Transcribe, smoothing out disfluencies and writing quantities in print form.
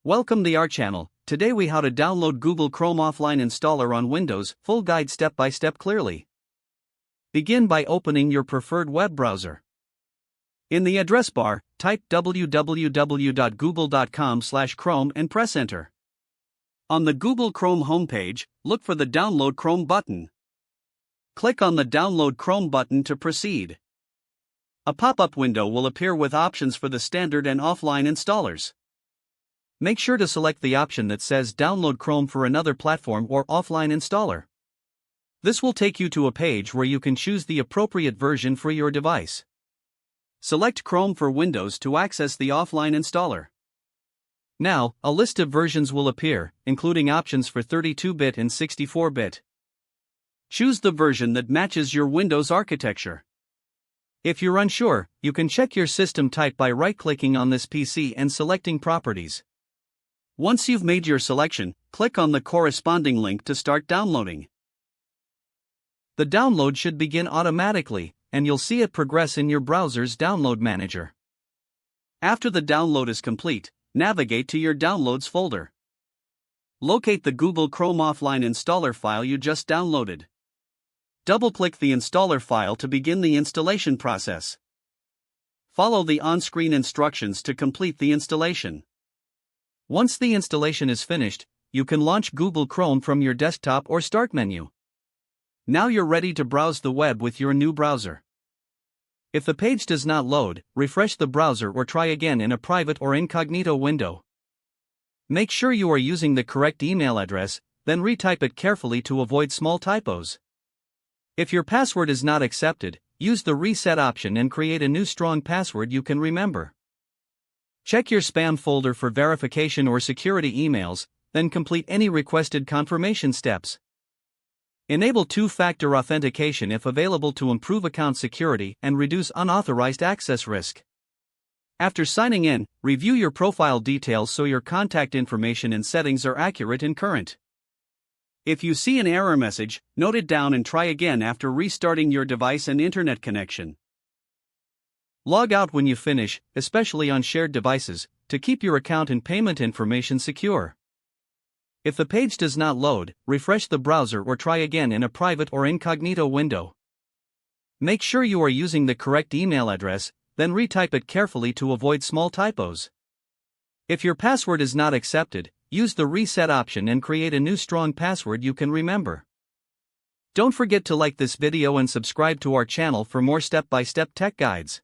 Welcome to our channel. Today we how to download Google Chrome offline installer on Windows, full guide step by step clearly. Begin by opening your preferred web browser. In the address bar, type www.google.com/Chrome and press enter. On the Google Chrome homepage, look for the Download Chrome button. Click on the Download Chrome button to proceed. A pop-up window will appear with options for the standard and offline installers. Make sure to select the option that says Download Chrome for another platform or offline installer. This will take you to a page where you can choose the appropriate version for your device. Select Chrome for Windows to access the offline installer. Now, a list of versions will appear, including options for 32-bit and 64-bit. Choose the version that matches your Windows architecture. If you're unsure, you can check your system type by right-clicking on this PC and selecting Properties. Once you've made your selection, click on the corresponding link to start downloading. The download should begin automatically, and you'll see it progress in your browser's download manager. After the download is complete, navigate to your Downloads folder. Locate the Google Chrome offline installer file you just downloaded. Double-click the installer file to begin the installation process. Follow the on-screen instructions to complete the installation. Once the installation is finished, you can launch Google Chrome from your desktop or Start menu. Now you're ready to browse the web with your new browser. If the page does not load, refresh the browser or try again in a private or incognito window. Make sure you are using the correct email address, then retype it carefully to avoid small typos. If your password is not accepted, use the reset option and create a new strong password you can remember. Check your spam folder for verification or security emails, then complete any requested confirmation steps. Enable two-factor authentication if available to improve account security and reduce unauthorized access risk. After signing in, review your profile details so your contact information and settings are accurate and current. If you see an error message, note it down and try again after restarting your device and internet connection. Log out when you finish, especially on shared devices, to keep your account and payment information secure. If the page does not load, refresh the browser or try again in a private or incognito window. Make sure you are using the correct email address, then retype it carefully to avoid small typos. If your password is not accepted, use the reset option and create a new strong password you can remember. Don't forget to like this video and subscribe to our channel for more step-by-step tech guides.